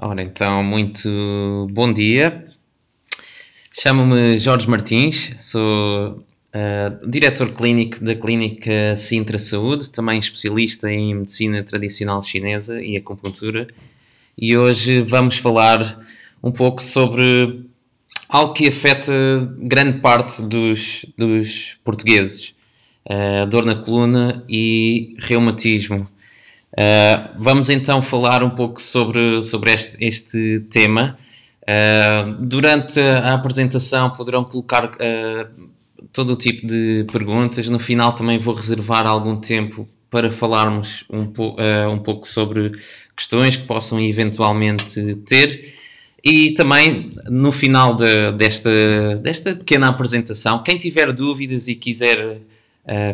Ora, então, muito bom dia. Chamo-me Jorge Martins, sou diretor clínico da Clínica Sintra Saúde, também especialista em medicina tradicional chinesa e acupuntura. E hoje vamos falar um pouco sobre algo que afeta grande parte dos portugueses: dor na coluna e reumatismo. Vamos então falar um pouco sobre este tema. Durante a apresentação poderão colocar todo o tipo de perguntas. No final também vou reservar algum tempo para falarmos um pouco sobre questões que possam eventualmente ter. E também no final desta pequena apresentação, quem tiver dúvidas e quiser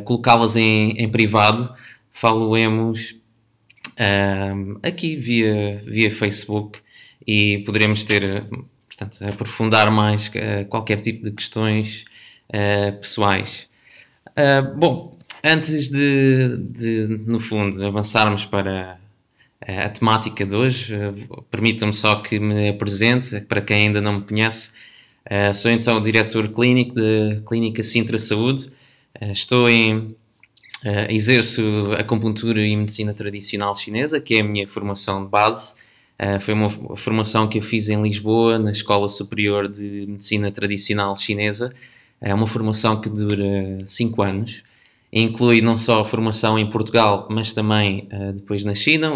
colocá-las em privado, falo-emos aqui via Facebook e poderemos ter, portanto, aprofundar mais qualquer tipo de questões pessoais. Bom, antes no fundo, avançarmos para a temática de hoje, permitam-me só que me apresente, para quem ainda não me conhece. Sou então o diretor clínico da Clínica Sintra Saúde. Exerço acupuntura e medicina tradicional chinesa, que é a minha formação de base. Foi uma formação que eu fiz em Lisboa, na Escola Superior de Medicina Tradicional Chinesa. É uma formação que dura 5 anos. Inclui não só a formação em Portugal, mas também depois na China.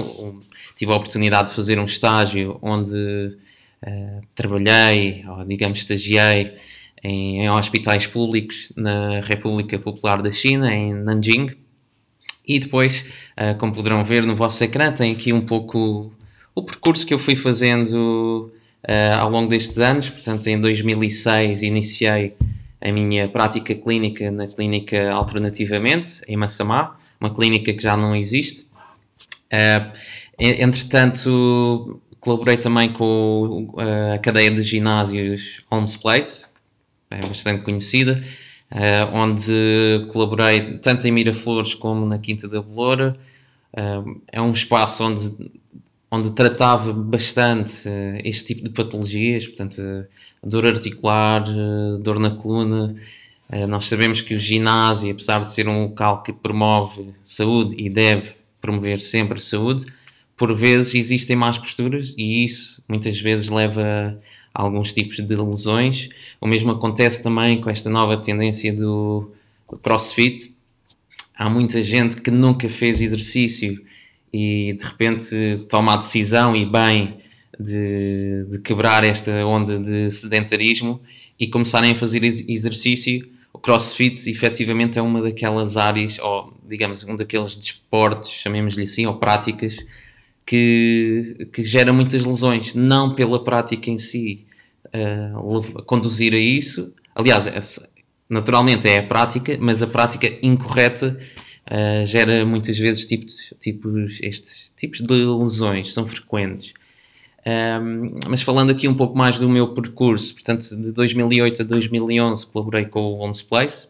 Tive a oportunidade de fazer um estágio onde trabalhei, ou digamos estagiei, em hospitais públicos na República Popular da China, em Nanjing. E depois, como poderão ver no vosso ecrã, tem aqui um pouco o percurso que eu fui fazendo ao longo destes anos. Portanto, em 2006 iniciei a minha prática clínica na clínica Alternativamente, em Massamá, uma clínica que já não existe. Entretanto, colaborei também com a cadeia de ginásios Holmes Place, é bastante conhecida, onde colaborei tanto em Miraflores como na Quinta da Beloura. É um espaço onde tratava bastante este tipo de patologias, portanto, dor articular, dor na coluna. Nós sabemos que o ginásio, apesar de ser um local que promove saúde e deve promover sempre saúde, por vezes existem más posturas e isso muitas vezes leva a alguns tipos de lesões. O mesmo acontece também com esta nova tendência do CrossFit. Há muita gente que nunca fez exercício e de repente toma a decisão, e bem, de quebrar esta onda de sedentarismo e começarem a fazer exercício. O CrossFit efetivamente é uma daquelas áreas, ou digamos, um daqueles desportos, chamemos-lhe assim, ou práticas, que gera muitas lesões, não pela prática em si conduzir a isso. Aliás, naturalmente é a prática, mas a prática incorreta gera muitas vezes estes tipos de lesões, são frequentes. Mas falando aqui um pouco mais do meu percurso, portanto, de 2008 a 2011 colaborei com o Holmes Place,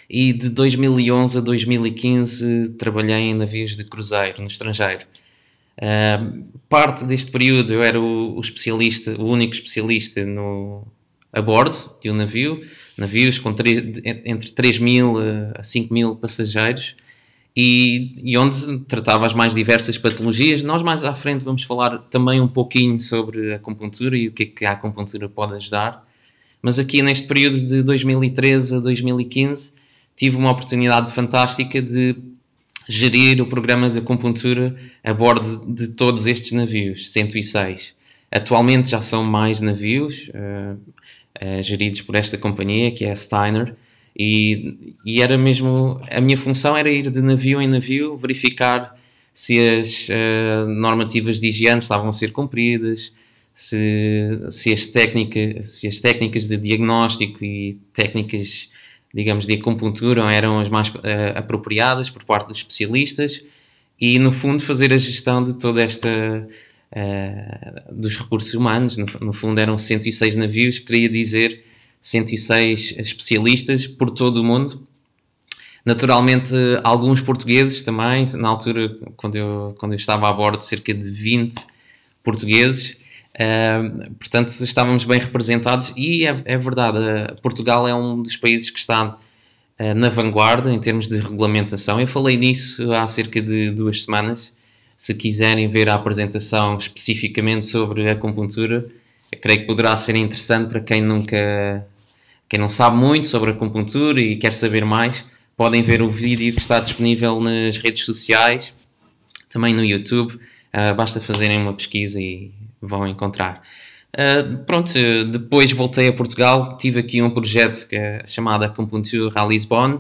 e de 2011 a 2015 trabalhei em navios de cruzeiro no estrangeiro. Parte deste período eu era o único especialista a bordo de um navios com entre 3.000 a 5.000 passageiros, e onde tratava as mais diversas patologias. Nós mais à frente vamos falar também um pouquinho sobre a acupuntura e o que a acupuntura pode ajudar, mas aqui neste período de 2013 a 2015 tive uma oportunidade fantástica de gerir o programa de acupuntura a bordo de todos estes navios, 106. Atualmente já são mais navios geridos por esta companhia, que é a Steiner, e era mesmo, a minha função era ir de navio em navio, verificar se as normativas de higiene estavam a ser cumpridas, se as técnicas de diagnóstico e técnicas, digamos, de acupuntura eram as mais apropriadas por parte dos especialistas, e no fundo fazer a gestão de toda esta dos recursos humanos. No fundo eram 106 navios, queria dizer 106 especialistas por todo o mundo. Naturalmente alguns portugueses também, na altura quando eu estava a bordo, cerca de 20 portugueses. Portanto, estávamos bem representados e é verdade, Portugal é um dos países que está na vanguarda em termos de regulamentação. Eu falei nisso há cerca de 2 semanas. Se quiserem ver a apresentação especificamente sobre a acupuntura, eu creio que poderá ser interessante para quem não sabe muito sobre a acupuntura e quer saber mais. Podem ver o vídeo que está disponível nas redes sociais, também no YouTube. Basta fazerem uma pesquisa e vão encontrar. Depois voltei a Portugal, tive aqui um projeto que é chamado Acupuncture à Lisbonne,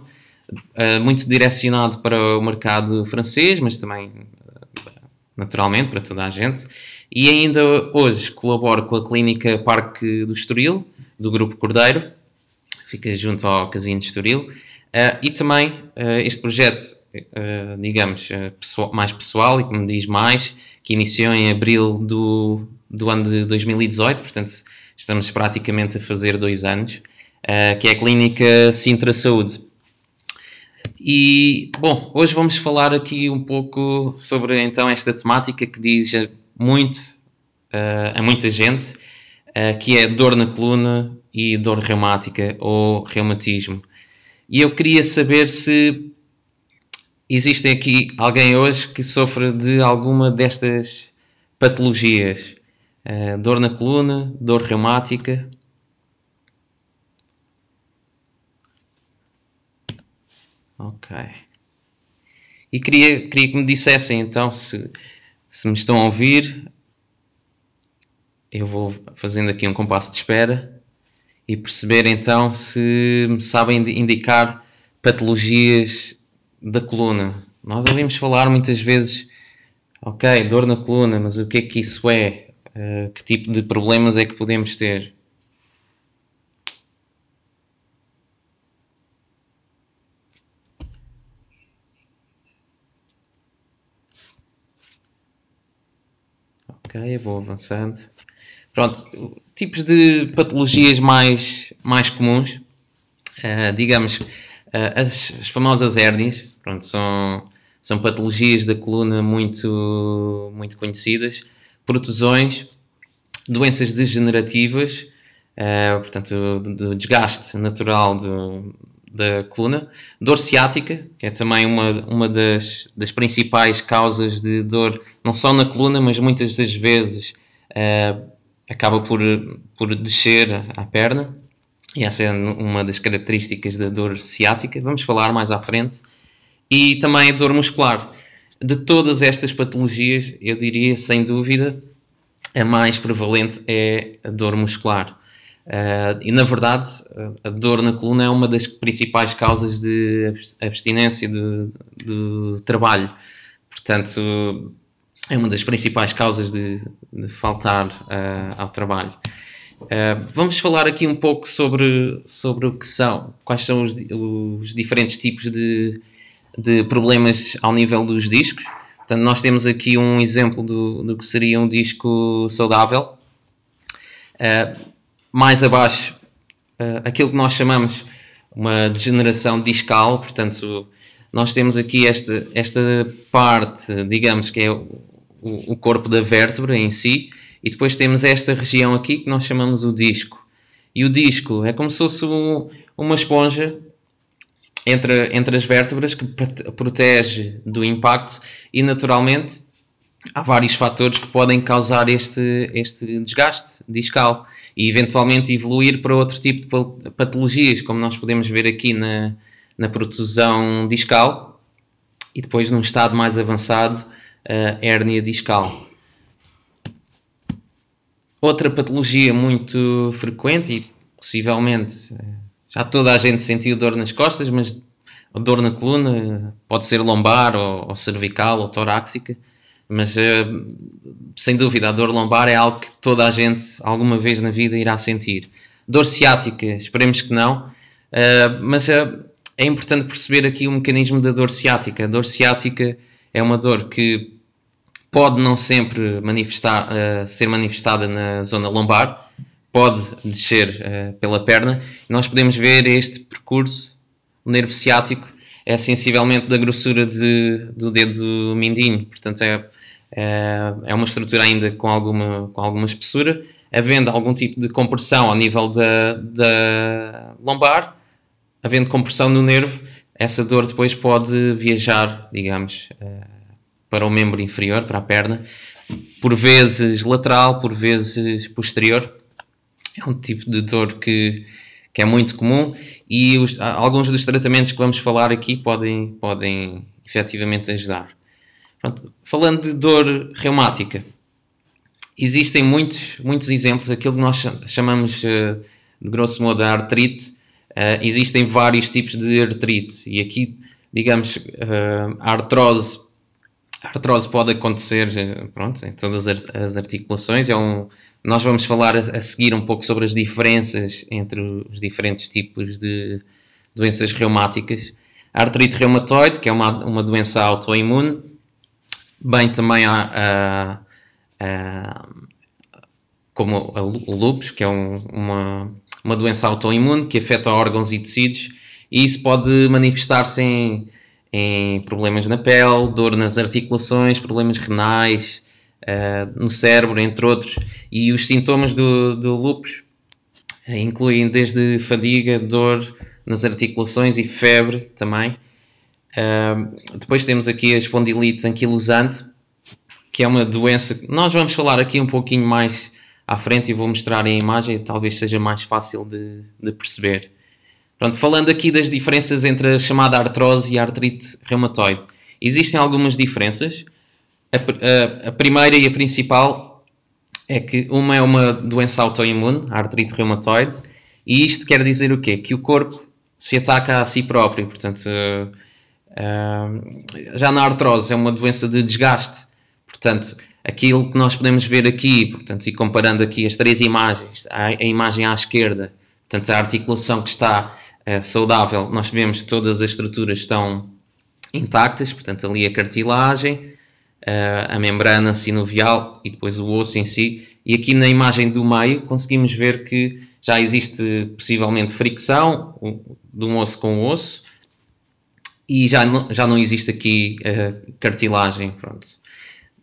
muito direcionado para o mercado francês, mas também naturalmente para toda a gente. E ainda hoje colaboro com a Clínica Parque do Estoril, do Grupo Cordeiro, fica junto ao Casino de Estoril. E também este projeto, digamos, mais pessoal e que me diz mais, que iniciou em abril do ano de 2018, portanto estamos praticamente a fazer 2 anos, que é a Clínica Sintra Saúde. E, bom, hoje vamos falar aqui um pouco sobre então esta temática que diz muito a muita gente, que é dor na coluna e dor reumática ou reumatismo. E eu queria saber se existe aqui alguém hoje que sofre de alguma destas patologias. Dor na coluna, dor reumática. Ok. E queria que me dissessem então se me estão a ouvir. Eu vou fazendo aqui um compasso de espera e perceber então se me sabem indicar patologias da coluna. Nós ouvimos falar muitas vezes, ok, dor na coluna, mas o que é que isso é? Que tipo de problemas é que podemos ter? Ok, vou avançando. Pronto, tipos de patologias mais comuns, digamos, as famosas hérnias, pronto, são patologias da coluna muito conhecidas, protusões, doenças degenerativas, portanto, do desgaste natural da coluna, dor ciática, que é também uma das principais causas de dor, não só na coluna, mas muitas das vezes acaba por descer à perna, e essa é uma das características da dor ciática. Vamos falar mais à frente. E também a dor muscular. De todas estas patologias, eu diria, sem dúvida, a mais prevalente é a dor muscular. E na verdade, a dor na coluna é uma das principais causas de abstinência do trabalho. Portanto, é uma das principais causas de faltar ao trabalho. Vamos falar aqui um pouco sobre o que quais são os diferentes tipos de problemas ao nível dos discos. Portanto, nós temos aqui um exemplo do que seria um disco saudável. Mais abaixo, aquilo que nós chamamos uma degeneração discal, portanto, nós temos aqui esta parte, digamos, que é o corpo da vértebra em si, e depois temos esta região aqui que nós chamamos o disco. E o disco é como se fosse uma esponja entre as vértebras que protege do impacto, e naturalmente há vários fatores que podem causar este desgaste discal e eventualmente evoluir para outro tipo de patologias, como nós podemos ver aqui na protusão discal e depois num estado mais avançado a hérnia discal. Outra patologia muito frequente e possivelmente já toda a gente sentiu dor nas costas, mas a dor na coluna pode ser lombar ou cervical ou torácica, mas sem dúvida a dor lombar é algo que toda a gente alguma vez na vida irá sentir. Dor ciática, esperemos que não, mas é importante perceber aqui o mecanismo da dor ciática. A dor ciática é uma dor que pode não sempre ser manifestada na zona lombar, pode descer pela perna. Nós podemos ver este percurso. O nervo ciático é sensivelmente da grossura do dedo mindinho, portanto é É uma estrutura ainda com alguma espessura, havendo algum tipo de compressão ao nível da lombar, havendo compressão no nervo, essa dor depois pode viajar, digamos, para o membro inferior, para a perna, por vezes lateral, por vezes posterior. É um tipo de dor que é muito comum e alguns dos tratamentos que vamos falar aqui podem efetivamente ajudar. Pronto, falando de dor reumática, existem muitos exemplos, aquilo que nós chamamos de grosso modo de artrite. Existem vários tipos de artrite e aqui, digamos, a artrose pode acontecer pronto, em todas as articulações. Nós vamos falar a seguir um pouco sobre as diferenças entre os diferentes tipos de doenças reumáticas. A artrite reumatoide, que é uma doença autoimune, bem também como o lúpus, que é uma doença autoimune que afeta órgãos e tecidos, e isso pode manifestar-se em problemas na pele, dor nas articulações, problemas renais, no cérebro, entre outros. E os sintomas do lúpus incluem desde fadiga, dor nas articulações e febre também. Depois temos aqui a espondilite anquilosante, que é uma doença que nós vamos falar aqui um pouquinho mais à frente e vou mostrar em imagem, talvez seja mais fácil de perceber. Pronto, falando aqui das diferenças entre a chamada artrose e a artrite reumatoide, existem algumas diferenças. A primeira e a principal é que uma é uma doença autoimune, a artrite reumatoide, e isto quer dizer o quê? Que o corpo se ataca a si próprio. Portanto, já na artrose é uma doença de desgaste. Portanto, aquilo que nós podemos ver aqui, portanto, e comparando aqui as três imagens, a imagem à esquerda, portanto, a articulação que está saudável, nós vemos que todas as estruturas estão intactas, portanto, ali a cartilagem, a membrana sinovial e depois o osso em si. E aqui na imagem do meio conseguimos ver que já existe possivelmente fricção de um osso com o osso e já não existe aqui cartilagem. Pronto.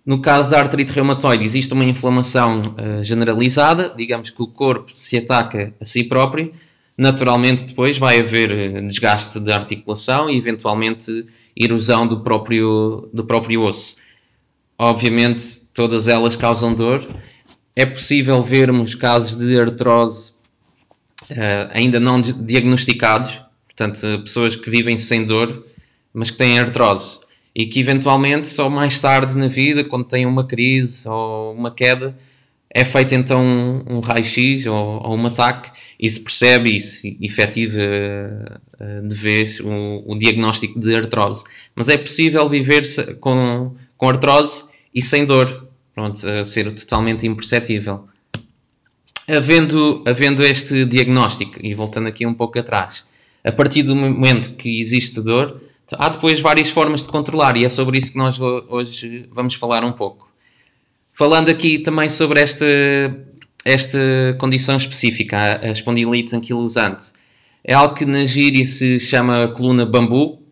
No caso da artrite reumatoide existe uma inflamação generalizada, digamos que o corpo se ataca a si próprio, naturalmente depois vai haver desgaste de articulação e eventualmente erosão do próprio osso. Obviamente todas elas causam dor. É possível vermos casos de artrose ainda não diagnosticados, portanto pessoas que vivem sem dor mas que têm artrose e que eventualmente só mais tarde na vida, quando têm uma crise ou uma queda, é feito então um raio-x ou um ataque e se percebe e se efetiva de vez o diagnóstico de artrose. Mas é possível viver com artrose e sem dor, pronto, a ser totalmente imperceptível. Havendo este diagnóstico, e voltando aqui um pouco atrás, a partir do momento que existe dor, há depois várias formas de controlar e é sobre isso que nós hoje vamos falar um pouco. Falando aqui também sobre esta condição específica, a espondilite anquilosante, é algo que na gíria se chama coluna bambu,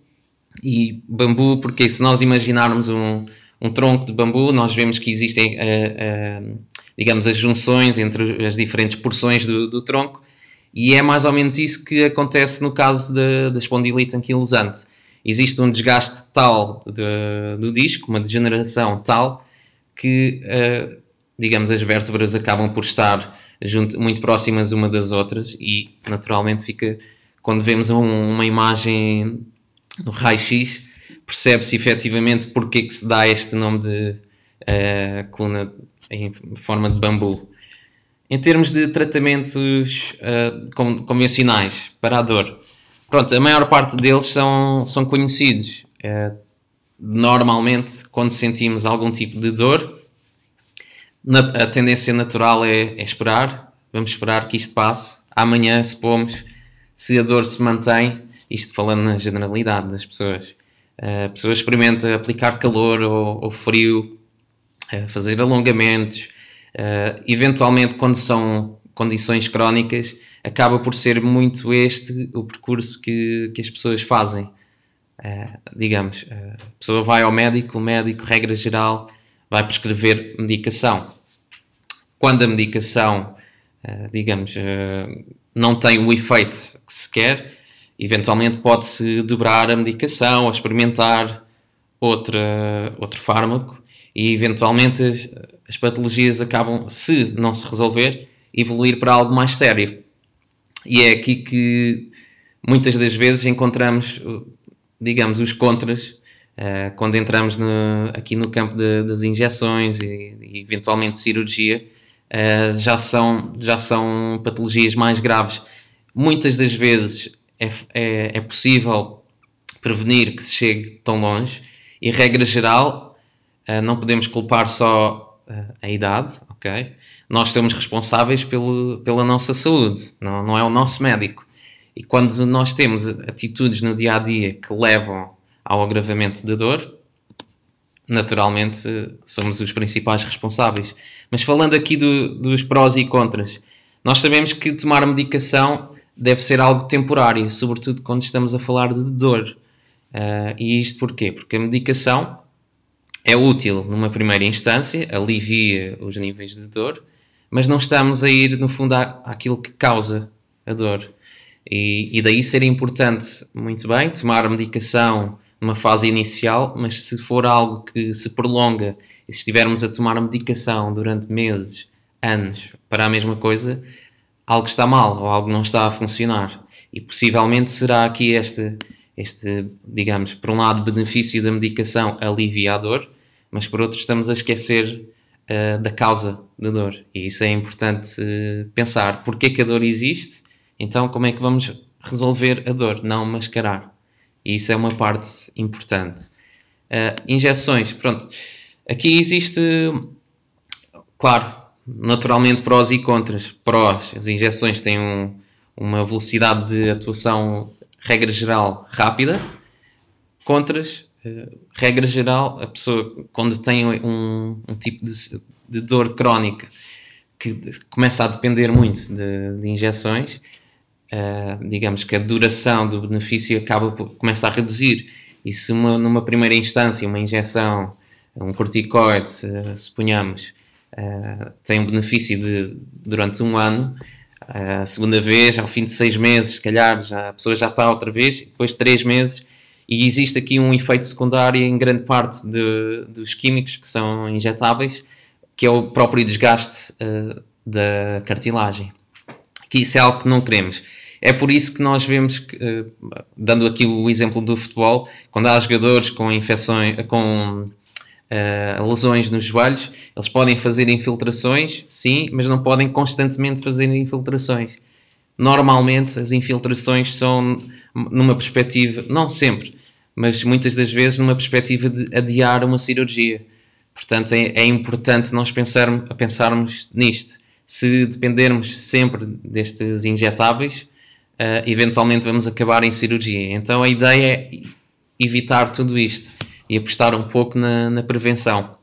e bambu porque se nós imaginarmos um tronco de bambu, nós vemos que existem, digamos, as junções entre as diferentes porções do tronco, e é mais ou menos isso que acontece no caso da espondilite anquilosante. Existe um desgaste tal do disco, uma degeneração tal, que, digamos, as vértebras acabam por estar muito próximas uma das outras e, naturalmente, quando vemos uma imagem no raio-x, percebe-se efetivamente porque que se dá este nome de coluna em forma de bambu. Em termos de tratamentos convencionais para a dor, pronto, a maior parte deles são conhecidos. Normalmente, quando sentimos algum tipo de dor, a tendência natural é esperar. Vamos esperar que isto passe. Amanhã, se a dor se mantém, isto falando na generalidade das pessoas, a pessoa experimenta aplicar calor ou frio, fazer alongamentos. Eventualmente, quando são condições crónicas, acaba por ser muito este o percurso que as pessoas fazem. Digamos, a pessoa vai ao médico, o médico, regra geral, vai prescrever medicação. Quando a medicação, não tem o efeito que se quer, eventualmente pode-se dobrar a medicação ou experimentar outro fármaco e eventualmente as patologias acabam, se não se resolver, evoluir para algo mais sério. E é aqui que muitas das vezes encontramos, digamos, os contras, quando entramos aqui no campo das injeções e eventualmente cirurgia, já são patologias mais graves. Muitas das vezes é possível prevenir que se chegue tão longe e, regra geral, não podemos culpar só a idade, ok? Nós somos responsáveis pela nossa saúde, não é o nosso médico. E quando nós temos atitudes no dia-a-dia que levam ao agravamento da dor, naturalmente somos os principais responsáveis. Mas falando aqui dos prós e contras, nós sabemos que tomar medicação deve ser algo temporário, sobretudo quando estamos a falar de dor. E isto porquê? Porque a medicação é útil numa primeira instância, alivia os níveis de dor, mas não estamos a ir, no fundo, àquilo que causa a dor. E daí ser importante, muito bem, tomar a medicação numa fase inicial, mas se for algo que se prolonga e se estivermos a tomar a medicação durante meses, anos, para a mesma coisa, algo está mal ou algo não está a funcionar. E possivelmente será aqui este digamos, por um lado, benefício da medicação alivia a dor, mas por outro estamos a esquecer da causa da dor. E isso é importante pensar. Porquê que a dor existe? Então como é que vamos resolver a dor? Não mascarar. E isso é uma parte importante. Injeções, pronto. Aqui existe, claro, naturalmente prós e contras. Prós, as injeções têm uma velocidade de atuação, regra geral, rápida. Contras, regra geral, a pessoa quando tem um tipo de dor crónica que começa a depender muito de injeções, digamos que a duração do benefício começa a reduzir. E se numa primeira instância uma injeção, um corticoide, suponhamos, tem um benefício durante um ano, a segunda vez, ao fim de 6 meses, se calhar a pessoa já está outra vez, depois de 3 meses, e existe aqui um efeito secundário em grande parte dos químicos que são injetáveis, que é o próprio desgaste da cartilagem. Que isso é algo que não queremos. É por isso que nós vemos, dando aqui o exemplo do futebol, quando há jogadores com infecções, com lesões nos joelhos, eles podem fazer infiltrações, sim, mas não podem constantemente fazer infiltrações. Normalmente as infiltrações são numa perspectiva, não sempre, mas muitas das vezes numa perspectiva de adiar uma cirurgia. Portanto, é importante nós pensarmos nisto. Se dependermos sempre destes injetáveis, eventualmente vamos acabar em cirurgia. Então a ideia é evitar tudo isto e apostar um pouco na prevenção.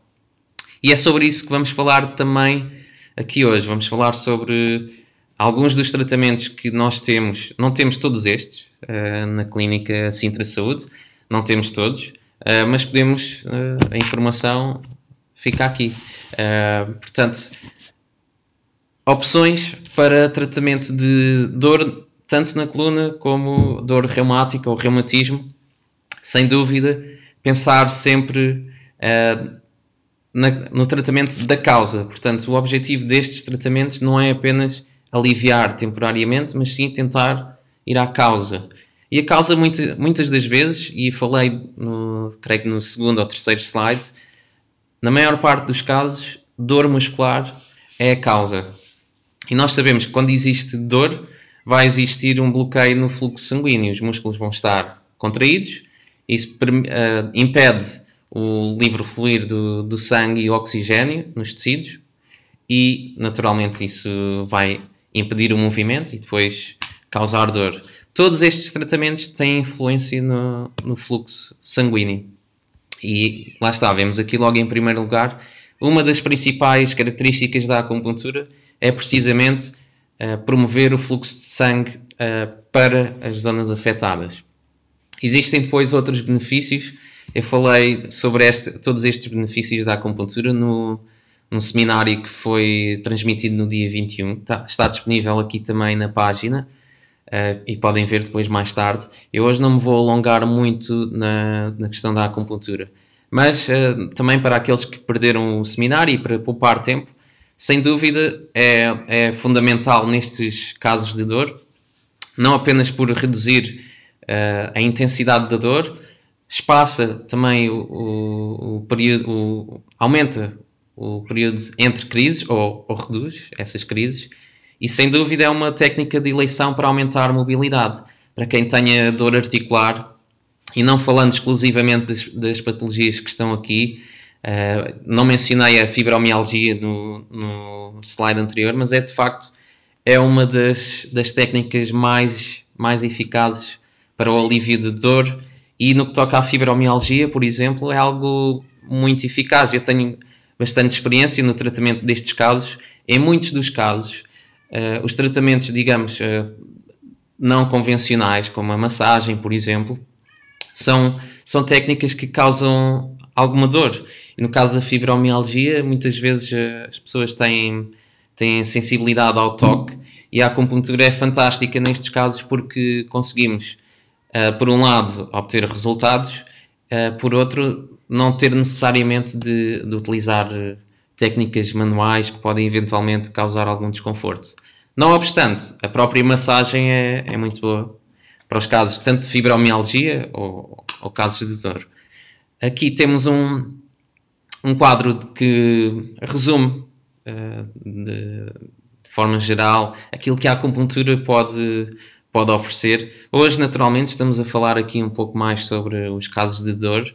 E é sobre isso que vamos falar também aqui hoje. Vamos falar sobre alguns dos tratamentos que nós temos. Não temos todos estes na clínica Sintra Saúde, não temos todos, mas podemos, a informação fica aqui. Portanto, opções para tratamento de dor, tanto na coluna como dor reumática ou reumatismo. Sem dúvida, pensar sempre no tratamento da causa. Portanto, o objetivo destes tratamentos não é apenas aliviar temporariamente, mas sim tentar ir à causa. E a causa, muitas das vezes, e falei, creio que no segundo ou terceiro slide, na maior parte dos casos, dor muscular é a causa. E nós sabemos que quando existe dor, vai existir um bloqueio no fluxo sanguíneo. Os músculos vão estar contraídos, isso impede o livre fluir do sangue e o oxigênio nos tecidos e, naturalmente, isso vai impedir o movimento e depois causar dor. Todos estes tratamentos têm influência no fluxo sanguíneo. E lá está, vemos aqui logo em primeiro lugar, uma das principais características da acupuntura é precisamente promover o fluxo de sangue para as zonas afetadas. Existem depois outros benefícios, Eu falei sobre todos estes benefícios da acupuntura num seminário que foi transmitido no dia 21. Está disponível aqui também na página e podem ver depois mais tarde. Eu hoje não me vou alongar muito na questão da acupuntura, mas também para aqueles que perderam o seminário e para poupar tempo, sem dúvida é fundamental nestes casos de dor, não apenas por reduzir a intensidade da dor, espaça também o período, aumenta o período entre crises ou reduz essas crises, e sem dúvida é uma técnica de eleição para aumentar a mobilidade. Para quem tenha dor articular, e não falando exclusivamente das patologias que estão aqui, não mencionei a fibromialgia no slide anterior, mas de facto uma das técnicas mais eficazes para o alívio de dor, e no que toca à fibromialgia, por exemplo, é algo muito eficaz. Eu tenho bastante experiência no tratamento destes casos. Em muitos dos casos, os tratamentos, digamos, não convencionais, como a massagem, por exemplo, são técnicas que causam alguma dor. E no caso da fibromialgia, muitas vezes as pessoas têm sensibilidade ao toque, e a acupuntura é fantástica nestes casos porque conseguimos, por um lado, obter resultados, por outro, não ter necessariamente de utilizar técnicas manuais que podem eventualmente causar algum desconforto. Não obstante, a própria massagem é muito boa para os casos tanto de fibromialgia ou casos de dor. Aqui temos um quadro que resume de forma geral aquilo que a acupuntura pode oferecer. Hoje, naturalmente, estamos a falar aqui um pouco mais sobre os casos de dor,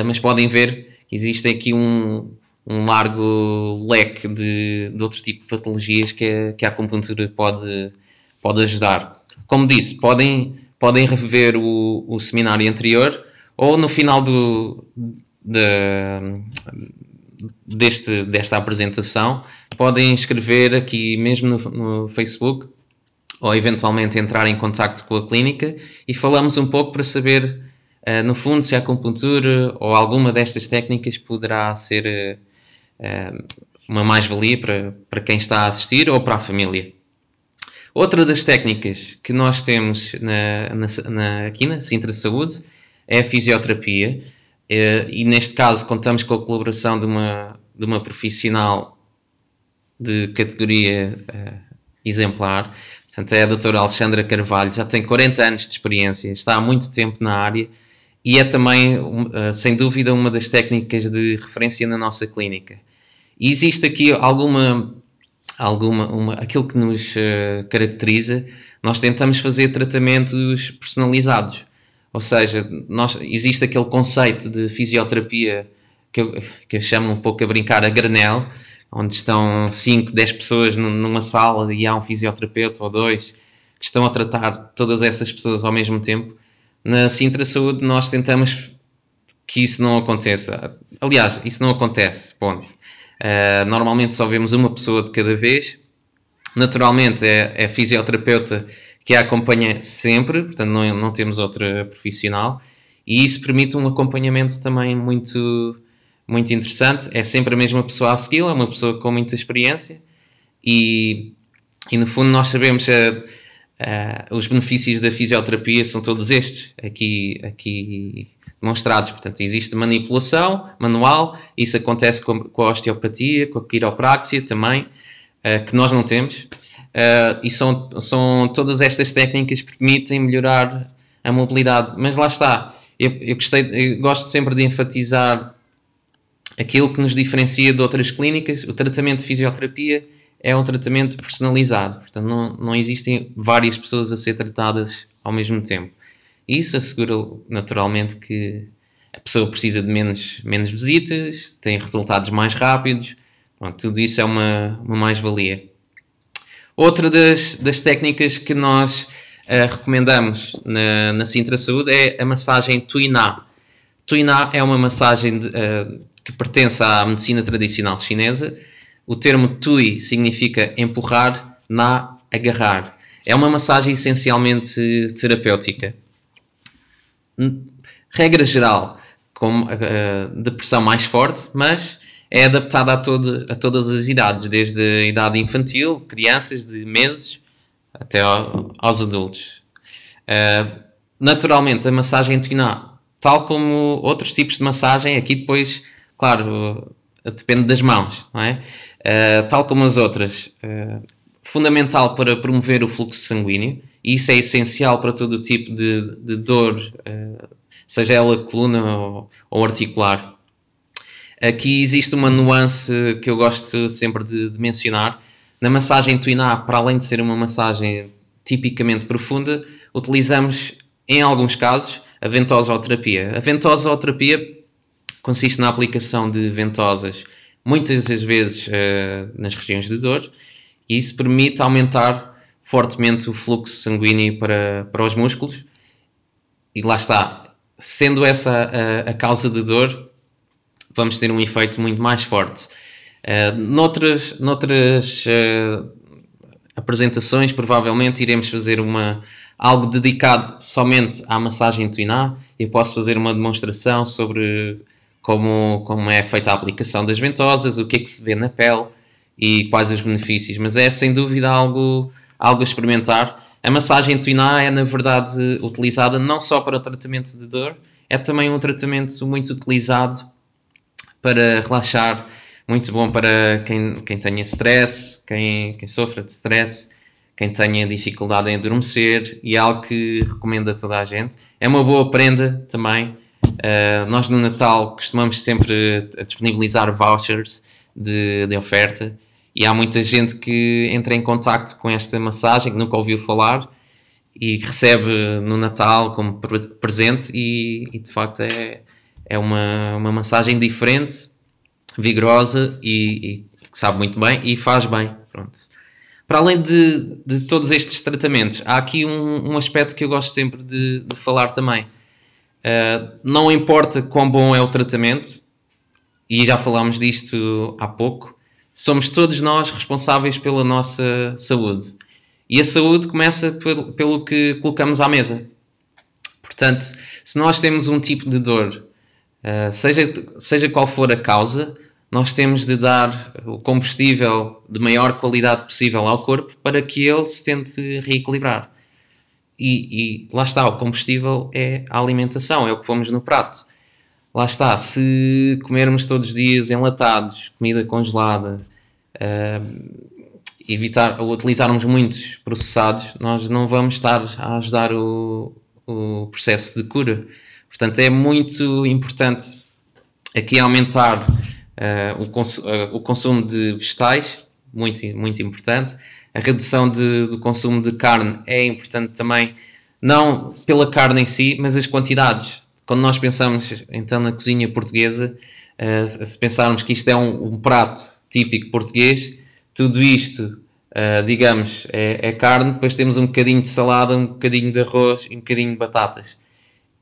mas podem ver que existe aqui um largo leque de outro tipo de patologias que a acupuntura pode ajudar. Como disse, podem rever o seminário anterior, ou no final desta apresentação podem escrever aqui mesmo no Facebook, ou eventualmente entrar em contacto com a clínica, e falamos um pouco para saber, no fundo, se a acupuntura ou alguma destas técnicas poderá ser uma mais-valia para quem está a assistir ou para a família. Outra das técnicas que nós temos aqui na Sintra Saúde é a fisioterapia, e neste caso contamos com a colaboração de uma profissional de categoria exemplar. Portanto, é a doutora Alexandra Carvalho, já tem 40 anos de experiência, está há muito tempo na área, e é também, sem dúvida, uma das técnicas de referência na nossa clínica. E existe aqui aquilo que nos caracteriza. Nós tentamos fazer tratamentos personalizados, ou seja, existe aquele conceito de fisioterapia que eu chamo um pouco a brincar a granel, onde estão 5, 10 pessoas numa sala e há um fisioterapeuta ou dois que estão a tratar todas essas pessoas ao mesmo tempo. Na Sintra Saúde nós tentamos que isso não aconteça. Aliás, isso não acontece, ponto. Normalmente só vemos uma pessoa de cada vez. Naturalmente é a fisioterapeuta que a acompanha sempre, portanto não temos outra profissional, e isso permite um acompanhamento também muito, muito interessante. É sempre a mesma pessoa a segui-la, uma pessoa com muita experiência, e no fundo nós sabemos os benefícios da fisioterapia são todos estes aqui demonstrados. Portanto, existe manipulação manual, isso acontece com a osteopatia, com a quiropraxia também, que nós não temos, e são todas estas técnicas que permitem melhorar a mobilidade. Mas lá está, eu gosto sempre de enfatizar aquilo que nos diferencia de outras clínicas. O tratamento de fisioterapia é um tratamento personalizado, portanto não existem várias pessoas a ser tratadas ao mesmo tempo. Isso assegura naturalmente que a pessoa precisa de menos visitas, tem resultados mais rápidos. Pronto, tudo isso é uma mais-valia. Outra das técnicas que nós recomendamos na Sintra Saúde é a massagem Tui Na. Tui Na é uma massagem que pertence à medicina tradicional chinesa. O termo Tui significa empurrar, Na, agarrar. É uma massagem essencialmente terapêutica. Regra geral, com depressão mais forte, mas é adaptada a todas as idades, desde a idade infantil, crianças de meses, até aos adultos. Naturalmente, a massagem Tuina, tal como outros tipos de massagem, aqui depois, claro, depende das mãos, não é? Tal como as outras, fundamental para promover o fluxo sanguíneo, e isso é essencial para todo o tipo de dor, seja ela coluna ou articular. Aqui existe uma nuance que eu gosto sempre de mencionar. Na massagem Tuina, para além de ser uma massagem tipicamente profunda, utilizamos, em alguns casos, a ventosoterapia. A ventosoterapia consiste na aplicação de ventosas, muitas das vezes nas regiões de dor, e isso permite aumentar fortemente o fluxo sanguíneo para os músculos. E lá está, sendo essa a causa de dor, vamos ter um efeito muito mais forte. Noutras apresentações, provavelmente iremos fazer algo dedicado somente à massagem Tuina. Eu posso fazer uma demonstração sobre como é feita a aplicação das ventosas, o que é que se vê na pele e quais os benefícios, mas é sem dúvida algo a experimentar. A massagem Tuina é na verdade utilizada não só para o tratamento de dor, é também um tratamento muito utilizado para relaxar, muito bom para quem tenha stress, quem sofra de stress, quem tenha dificuldade em adormecer, e é algo que recomendo a toda a gente. É uma boa prenda também. Nós no Natal costumamos sempre disponibilizar vouchers de oferta, e há muita gente que entra em contacto com esta massagem, que nunca ouviu falar, e recebe no Natal como presente, e de facto é uma massagem diferente, vigorosa e que sabe muito bem e faz bem. Pronto. Para além de todos estes tratamentos, há aqui um aspecto que eu gosto sempre de falar também. Não importa quão bom é o tratamento, e já falámos disto há pouco, somos todos nós responsáveis pela nossa saúde. E a saúde começa pelo que colocamos à mesa. Portanto, se nós temos um tipo de dor, seja qual for a causa, nós temos de dar o combustível de maior qualidade possível ao corpo para que ele se tente reequilibrar. E lá está, o combustível é a alimentação, é o que pomos no prato. Lá está, se comermos todos os dias enlatados, comida congelada, evitar ou utilizarmos muitos processados, nós não vamos estar a ajudar o processo de cura. Portanto, é muito importante aqui aumentar o consumo de vegetais, muito, muito importante. A redução do consumo de carne é importante também, não pela carne em si, mas as quantidades. Quando nós pensamos então na cozinha portuguesa, se pensarmos que isto é um prato típico português, tudo isto, digamos, é carne, depois temos um bocadinho de salada, um bocadinho de arroz e um bocadinho de batatas.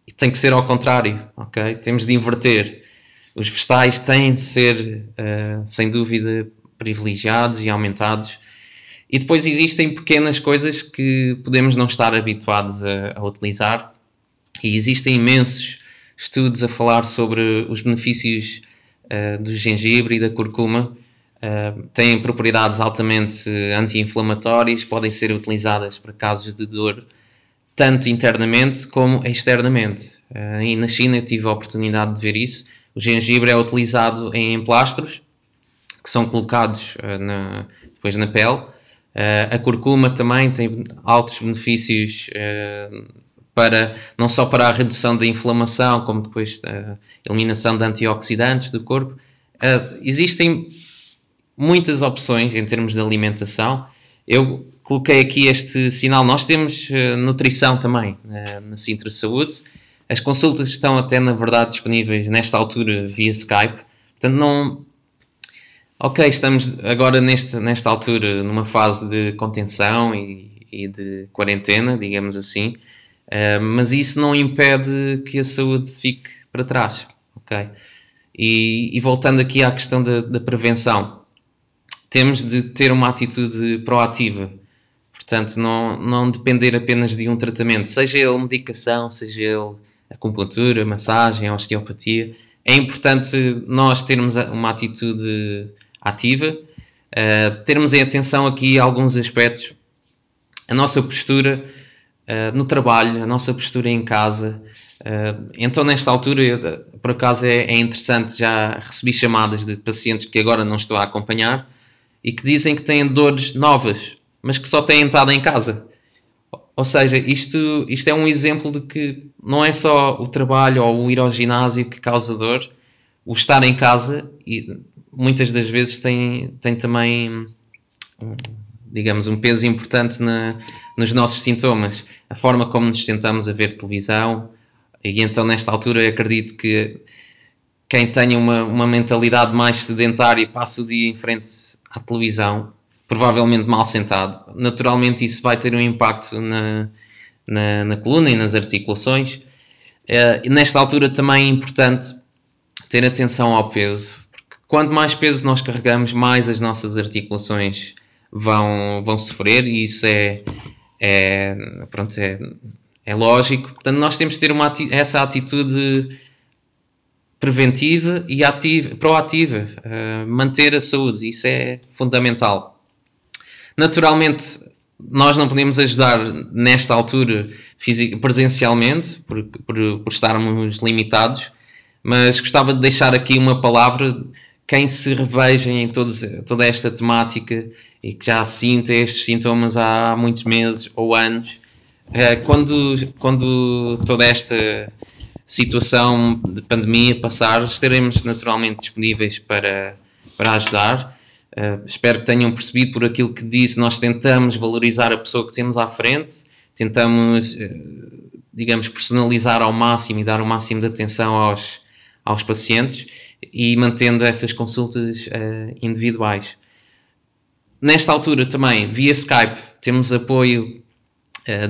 E tem que ser ao contrário, ok? Temos de inverter. Os vegetais têm de ser, sem dúvida, privilegiados e aumentados. E depois existem pequenas coisas que podemos não estar habituados a utilizar. E existem imensos estudos a falar sobre os benefícios do gengibre e da curcuma. Têm propriedades altamente anti-inflamatórias, podem ser utilizadas para casos de dor, tanto internamente como externamente. E na China eu tive a oportunidade de ver isso. O gengibre é utilizado em emplastros que são colocados depois na pele. A curcuma também tem altos benefícios não só para a redução da inflamação, como depois a eliminação de antioxidantes do corpo. Existem muitas opções em termos de alimentação. Eu coloquei aqui este sinal. Nós temos nutrição também na Sintra Saúde. As consultas estão até, na verdade, disponíveis nesta altura via Skype. Portanto, não... Ok, estamos agora nesta altura numa fase de contenção e de quarentena, digamos assim, mas isso não impede que a saúde fique para trás, ok? E voltando aqui à questão da prevenção, temos de ter uma atitude proativa. Portanto, não depender apenas de um tratamento, seja ele medicação, seja ele acupuntura, massagem, osteopatia. É importante nós termos uma atitude ativa, termos em atenção aqui alguns aspectos, a nossa postura no trabalho, a nossa postura em casa. Então, nesta altura, por acaso é interessante, já recebi chamadas de pacientes que agora não estou a acompanhar e que dizem que têm dores novas, mas que só têm estado em casa. Ou seja, isto é um exemplo de que não é só o trabalho ou o ir ao ginásio que causa dor, o estar em casa e muitas das vezes tem também, digamos, um peso importante nos nossos sintomas. A forma como nos sentamos a ver televisão, e então nesta altura acredito que quem tenha uma mentalidade mais sedentária e passa o dia em frente à televisão, provavelmente mal sentado, naturalmente isso vai ter um impacto na coluna e nas articulações. E nesta altura também é importante ter atenção ao peso, porque quanto mais peso nós carregamos, mais as nossas articulações vão sofrer, e isso é lógico. Portanto, nós temos de ter essa atitude preventiva e proativa, manter a saúde, isso é fundamental. Naturalmente, nós não podemos ajudar nesta altura presencialmente, por estarmos limitados, mas gostava de deixar aqui uma palavra, quem se reveja em toda esta temática e que já sinta estes sintomas há muitos meses ou anos, quando toda esta situação de pandemia passar, estaremos naturalmente disponíveis para ajudar. Espero que tenham percebido por aquilo que disse, nós tentamos valorizar a pessoa que temos à frente, tentamos, digamos, personalizar ao máximo e dar o máximo de atenção aos pacientes e mantendo essas consultas individuais. Nesta altura também, via Skype, temos apoio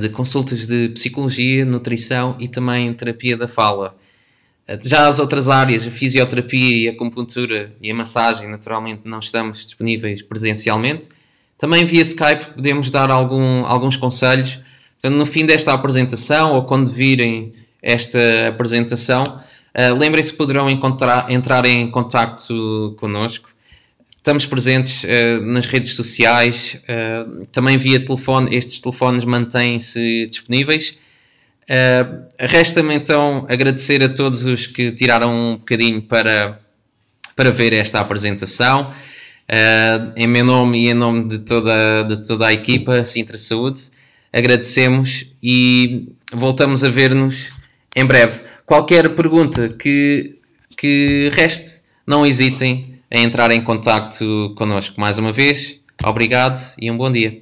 de consultas de psicologia, nutrição e também terapia da fala. Já as outras áreas, a fisioterapia e a acupuntura e a massagem, naturalmente não estamos disponíveis presencialmente. Também via Skype podemos dar alguns conselhos. Portanto, no fim desta apresentação ou quando virem esta apresentação, lembrem-se que poderão entrar em contacto connosco. Estamos presentes nas redes sociais, também via telefone. Estes telefones mantêm-se disponíveis. Resta-me então agradecer a todos os que tiraram um bocadinho para ver esta apresentação. Em meu nome e em nome de toda a equipa Sintra Saúde, agradecemos e voltamos a ver-nos em breve. Qualquer pergunta que reste, não hesitem em entrar em contacto connosco. Mais uma vez, obrigado e um bom dia.